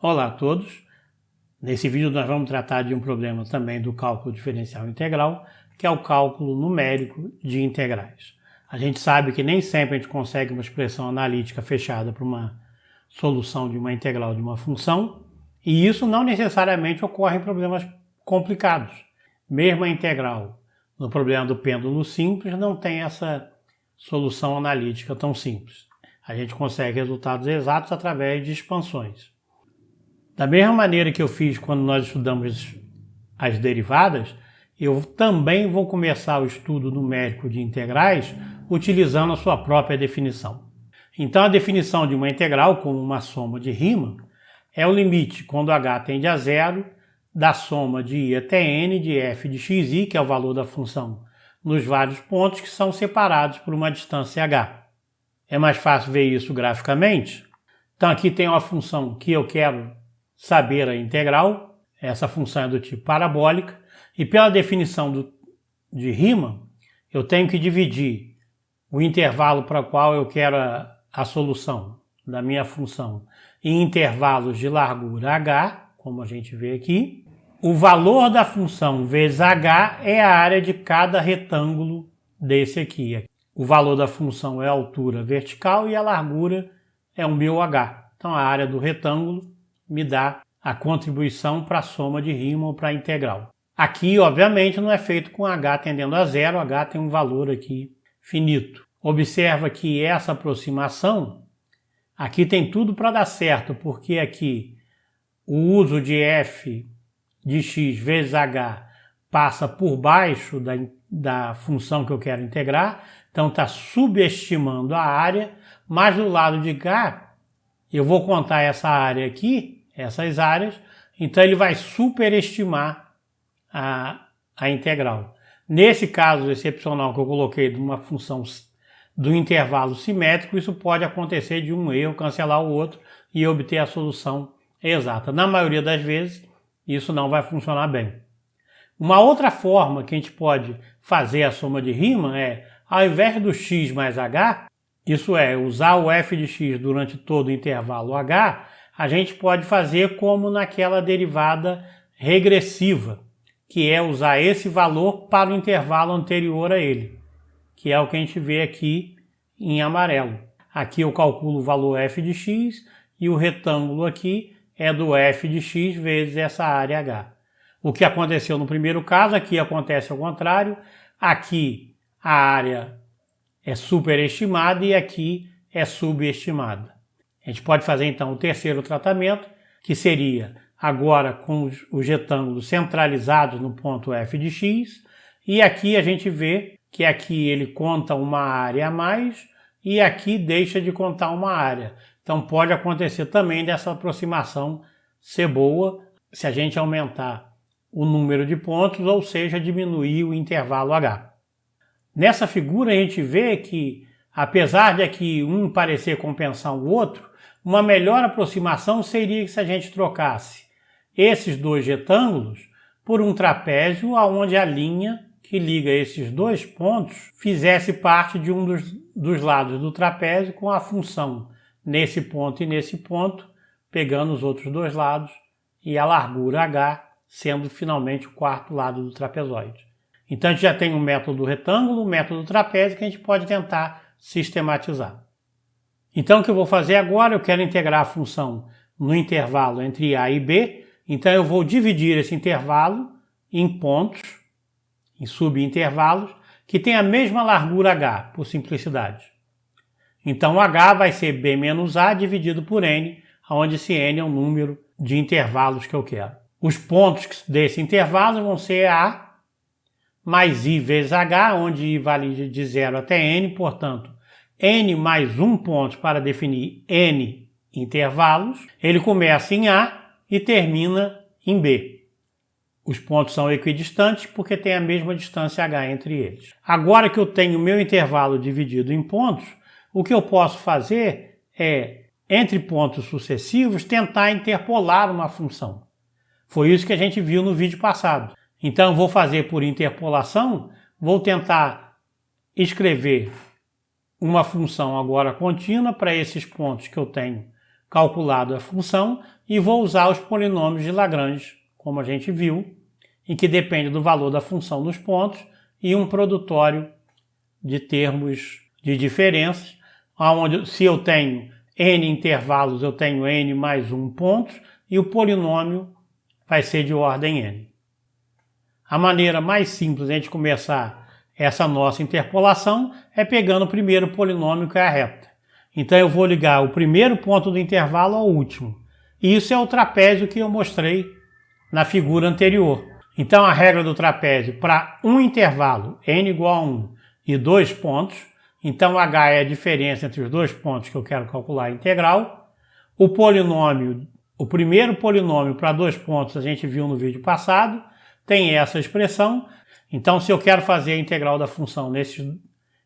Olá a todos! Nesse vídeo nós vamos tratar de um problema também do cálculo diferencial integral, que é o cálculo numérico de integrais. A gente sabe que nem sempre a gente consegue uma expressão analítica fechada para uma solução de uma integral de uma função, e isso não necessariamente ocorre em problemas complicados. Mesmo a integral no problema do pêndulo simples não tem essa solução analítica tão simples. A gente consegue resultados exatos através de expansões. Da mesma maneira que eu fiz quando nós estudamos as derivadas, eu também vou começar o estudo numérico de integrais utilizando a sua própria definição. Então a definição de uma integral como uma soma de Riemann é o limite quando h tende a zero da soma de i até n de f de xi, que é o valor da função, nos vários pontos que são separados por uma distância h. É mais fácil ver isso graficamente? Então aqui tem uma função que eu quero saber a integral, essa função é do tipo parabólica, e pela definição de Riemann, eu tenho que dividir o intervalo para o qual eu quero a solução da minha função em intervalos de largura h, como a gente vê aqui. O valor da função vezes h é a área de cada retângulo desse aqui. O valor da função é a altura vertical e a largura é o meu h. Então a área do retângulo me dá a contribuição para a soma de Riemann ou para a integral. Aqui, obviamente, não é feito com h tendendo a zero, h tem um valor aqui finito. Observa que essa aproximação, aqui tem tudo para dar certo, porque aqui o uso de f de x vezes h passa por baixo da função que eu quero integrar, então está subestimando a área, mas do lado de cá, eu vou contar essa área aqui, essas áreas, então ele vai superestimar a integral. Nesse caso excepcional que eu coloquei de uma função do intervalo simétrico, isso pode acontecer de um erro, cancelar o outro e obter a solução exata. Na maioria das vezes, isso não vai funcionar bem. Uma outra forma que a gente pode fazer a soma de Riemann é, ao invés do x mais h, isso é, usar o f de x durante todo o intervalo h, a gente pode fazer como naquela derivada regressiva, que é usar esse valor para o intervalo anterior a ele, que é o que a gente vê aqui em amarelo. Aqui eu calculo o valor f de x e o retângulo aqui é do f de x vezes essa área h. O que aconteceu no primeiro caso, aqui acontece ao contrário. Aqui a área é superestimada e aqui é subestimada. A gente pode fazer então o terceiro tratamento, que seria agora com os retângulos centralizados no ponto f de x, e aqui a gente vê que aqui ele conta uma área a mais e aqui deixa de contar uma área. Então pode acontecer também dessa aproximação ser boa se a gente aumentar o número de pontos, ou seja, diminuir o intervalo h. Nessa figura a gente vê que, apesar de aqui um parecer compensar o outro, uma melhor aproximação seria se a gente trocasse esses dois retângulos por um trapézio onde a linha que liga esses dois pontos fizesse parte de um dos lados do trapézio com a função nesse ponto e nesse ponto, pegando os outros dois lados e a largura h sendo finalmente o quarto lado do trapezoide. Então a gente já tem o método do retângulo, o método do trapézio que a gente pode tentar sistematizar. Então o que eu vou fazer agora, eu quero integrar a função no intervalo entre a e b, então eu vou dividir esse intervalo em pontos, em subintervalos, que tem a mesma largura h, por simplicidade. Então h vai ser b menos a dividido por n, onde esse n é o número de intervalos que eu quero. Os pontos desse intervalo vão ser a mais i vezes h, onde i vale de 0 até n, portanto, n mais um ponto para definir n intervalos. Ele começa em a e termina em b. Os pontos são equidistantes porque tem a mesma distância h entre eles. Agora que eu tenho o meu intervalo dividido em pontos, o que eu posso fazer é, entre pontos sucessivos, tentar interpolar uma função. Foi isso que a gente viu no vídeo passado. Então eu vou fazer por interpolação, vou tentar escrever uma função agora contínua para esses pontos que eu tenho calculado a função e vou usar os polinômios de Lagrange, como a gente viu, em que depende do valor da função nos pontos e um produtório de termos de diferenças, onde se eu tenho n intervalos, eu tenho n mais 1 pontos e o polinômio vai ser de ordem n. A maneira mais simples de a gente começar essa nossa interpolação é pegando o primeiro polinômio, que é a reta. Então eu vou ligar o primeiro ponto do intervalo ao último. E isso é o trapézio que eu mostrei na figura anterior. Então a regra do trapézio para um intervalo, n igual a 1 e 2 pontos, então h é a diferença entre os dois pontos que eu quero calcular a integral. O polinômio, o primeiro polinômio para 2 pontos a gente viu no vídeo passado, tem essa expressão. Então se eu quero fazer a integral da função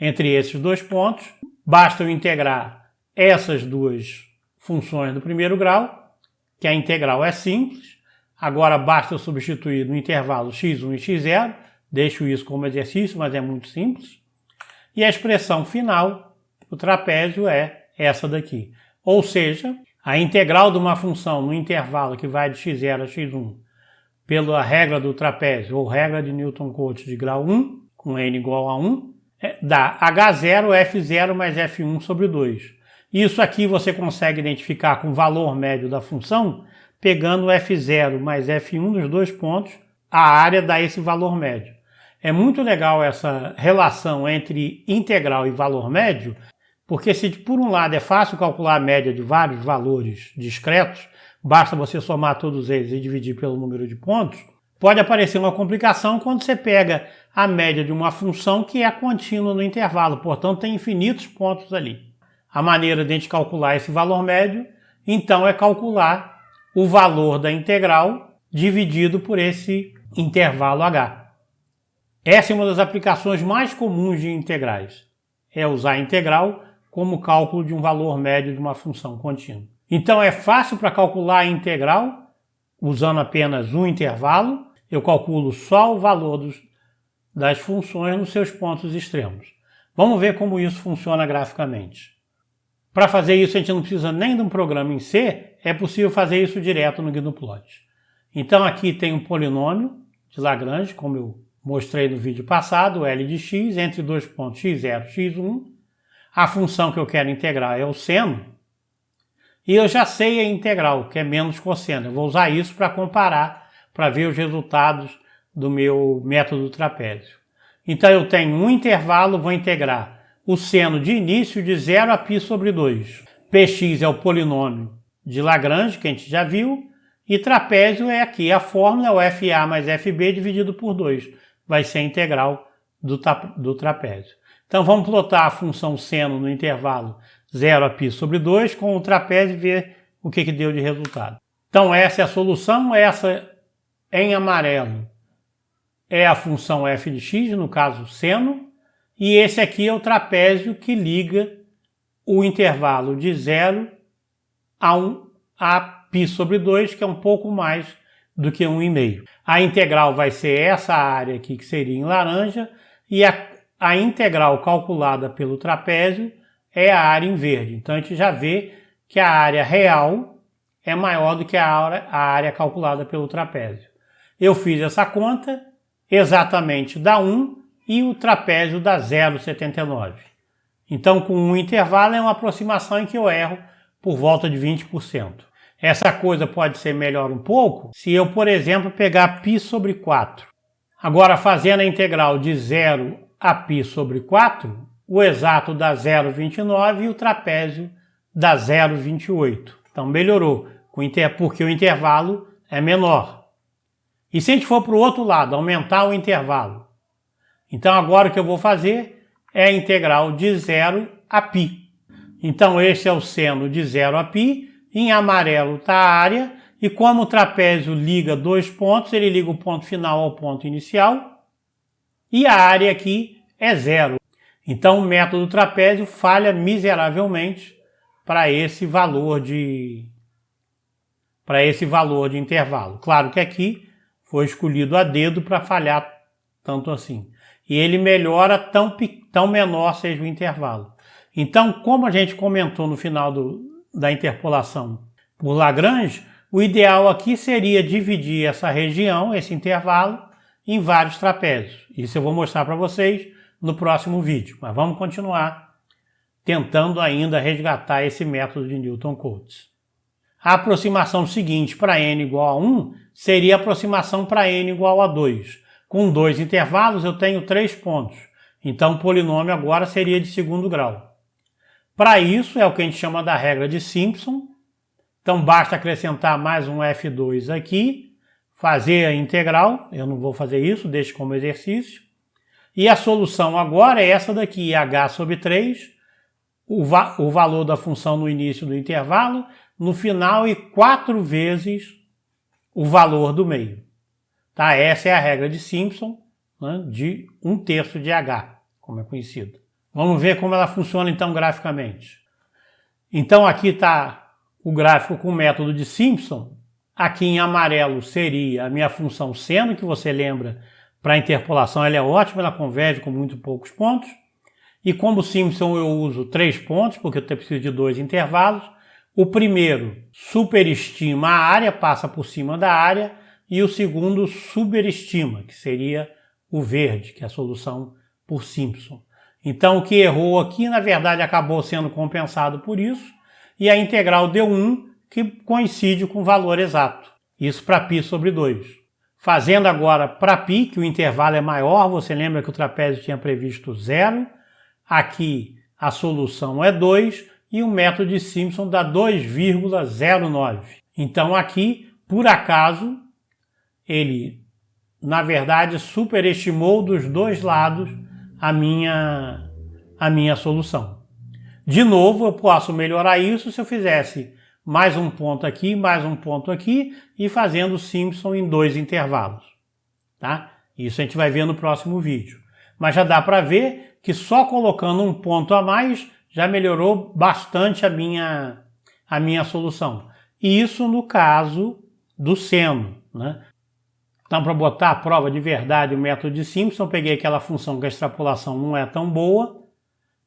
entre esses dois pontos, basta eu integrar essas duas funções do primeiro grau, que a integral é simples. Agora basta eu substituir no intervalo x1 e x0, deixo isso como exercício, mas é muito simples. E a expressão final, o trapézio, é essa daqui. Ou seja, a integral de uma função no intervalo que vai de x0 a x1 pela regra do trapézio, ou regra de Newton-Cotes de grau 1, com n igual a 1, dá h0 f0 mais f1 sobre 2. Isso aqui você consegue identificar com o valor médio da função, pegando f0 mais f1 dos dois pontos, a área dá esse valor médio. É muito legal essa relação entre integral e valor médio, porque se por um lado é fácil calcular a média de vários valores discretos, basta você somar todos eles e dividir pelo número de pontos, pode aparecer uma complicação quando você pega a média de uma função que é contínua no intervalo, portanto tem infinitos pontos ali. A maneira de a gente calcular esse valor médio, então, é calcular o valor da integral dividido por esse intervalo h. Essa é uma das aplicações mais comuns de integrais, é usar a integral como cálculo de um valor médio de uma função contínua. Então é fácil para calcular a integral, usando apenas um intervalo, eu calculo só o valor das funções nos seus pontos extremos. Vamos ver como isso funciona graficamente. Para fazer isso a gente não precisa nem de um programa em C, é possível fazer isso direto no GNU-Plot. Então aqui tem um polinômio de Lagrange, como eu mostrei no vídeo passado, L de x, entre dois pontos x0 e x1. A função que eu quero integrar é o seno. E eu já sei a integral, que é menos cosseno. Eu vou usar isso para comparar, para ver os resultados do meu método trapézio. Então eu tenho um intervalo, vou integrar o seno de início de 0 a π sobre 2. Px é o polinômio de Lagrange, que a gente já viu. E trapézio é aqui, a fórmula é o FA mais FB dividido por 2. Vai ser a integral do trapézio. Então vamos plotar a função seno no intervalo 0 a π sobre 2 com o trapézio e ver o que deu de resultado. Então essa é a solução, essa em amarelo é a função f de x, no caso seno, e esse aqui é o trapézio que liga o intervalo de 0 a π sobre 2, que é um pouco mais do que 1,5. A integral vai ser essa área aqui, que seria em laranja, e a integral calculada pelo trapézio é a área em verde. Então a gente já vê que a área real é maior do que a área calculada pelo trapézio. Eu fiz essa conta, exatamente dá 1 e o trapézio dá 0,79. Então com um intervalo é uma aproximação em que eu erro por volta de 20%. Essa coisa pode ser melhor um pouco se eu, por exemplo, pegar π sobre 4. Agora, fazendo a integral de 0 a π sobre 4, o exato dá 0,29 e o trapézio dá 0,28. Então melhorou, porque o intervalo é menor. E se a gente for para o outro lado, aumentar o intervalo, então agora o que eu vou fazer é a integral de 0 a π. Então esse é o seno de 0 a π, em amarelo está a área, e como o trapézio liga dois pontos, ele liga o ponto final ao ponto inicial, e a área aqui é 0. Então o método trapézio falha miseravelmente para esse valor de intervalo. Claro que aqui foi escolhido a dedo para falhar tanto assim. E ele melhora tão menor seja o intervalo. Então, como a gente comentou no final da interpolação por Lagrange, o ideal aqui seria dividir essa região, esse intervalo, em vários trapézios. Isso eu vou mostrar para vocês no próximo vídeo, mas vamos continuar tentando ainda resgatar esse método de Newton-Cotes. A aproximação seguinte para n igual a 1 seria a aproximação para n igual a 2. Com 2 intervalos eu tenho 3 pontos, então o polinômio agora seria de segundo grau. Para isso é o que a gente chama da regra de Simpson, então basta acrescentar mais um f2 aqui, fazer a integral, eu não vou fazer isso, deixo como exercício, e a solução agora é essa daqui, h sobre 3, o valor da função no início do intervalo, no final e 4 vezes o valor do meio. Tá? Essa é a regra de Simpson, né, de 1/3 de h, como é conhecido. Vamos ver como ela funciona então graficamente. Então aqui está o gráfico com o método de Simpson. Aqui em amarelo seria a minha função seno, que você lembra, para a interpolação ela é ótima, ela converge com muito poucos pontos. E como Simpson eu uso 3 pontos, porque eu preciso de 2 intervalos. O primeiro superestima a área, passa por cima da área, e o segundo superestima, que seria o verde, que é a solução por Simpson. Então o que errou aqui, na verdade, acabou sendo compensado por isso, e a integral deu 1, que coincide com o valor exato. Isso para π sobre 2. Fazendo agora para π, que o intervalo é maior, você lembra que o trapézio tinha previsto 0, aqui a solução é 2, e o método de Simpson dá 2,09. Então aqui, por acaso, ele, na verdade, superestimou dos dois lados a minha solução. De novo, eu posso melhorar isso se eu fizesse mais um ponto aqui, mais um ponto aqui, e fazendo Simpson em 2 intervalos. Tá? Isso a gente vai ver no próximo vídeo. Mas já dá para ver que só colocando um ponto a mais já melhorou bastante a minha solução. E isso no caso do seno, né? Então, para botar a prova de verdade o método de Simpson, eu peguei aquela função que a extrapolação não é tão boa.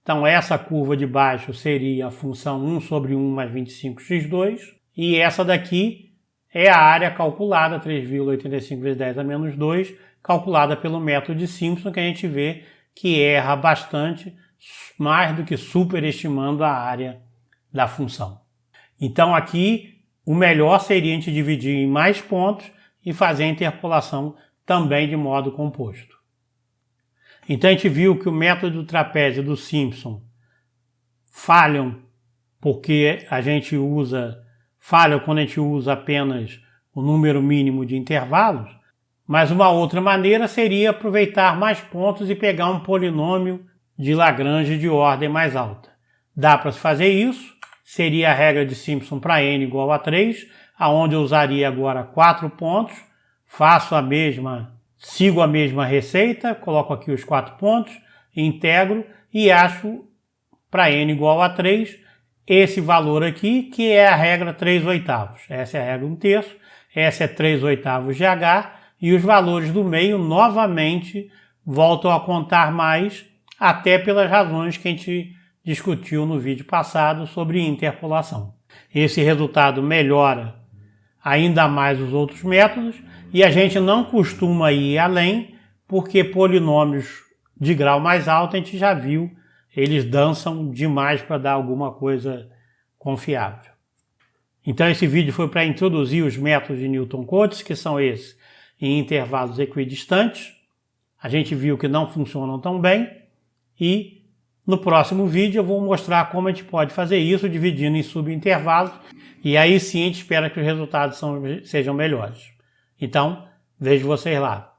Então, essa curva de baixo seria a função 1 sobre 1 mais 25x2. E essa daqui é a área calculada, 3,85 vezes 10 a menos 2, calculada pelo método de Simpson, que a gente vê que erra bastante, mais do que superestimando a área da função. Então, aqui, o melhor seria a gente dividir em mais pontos e fazer a interpolação também de modo composto. Então a gente viu que o método do trapézio do Simpson falham porque falham quando a gente usa apenas o número mínimo de intervalos, mas uma outra maneira seria aproveitar mais pontos e pegar um polinômio de Lagrange de ordem mais alta. Dá para se fazer isso, seria a regra de Simpson para n igual a 3, aonde eu usaria agora 4 pontos, sigo a mesma receita, coloco aqui os 4 pontos, integro e acho para n igual a 3 esse valor aqui, que é a regra 3/8. Essa é a regra 1/3, essa é 3/8 de h, e os valores do meio novamente voltam a contar mais, até pelas razões que a gente discutiu no vídeo passado sobre interpolação. Esse resultado melhora ainda mais os outros métodos, e a gente não costuma ir além, porque polinômios de grau mais alto a gente já viu, eles dançam demais para dar alguma coisa confiável. Então esse vídeo foi para introduzir os métodos de Newton-Cotes, que são esses em intervalos equidistantes. A gente viu que não funcionam tão bem, e no próximo vídeo eu vou mostrar como a gente pode fazer isso dividindo em subintervalos, e aí sim a gente espera que os resultados sejam melhores. Então, vejo vocês lá.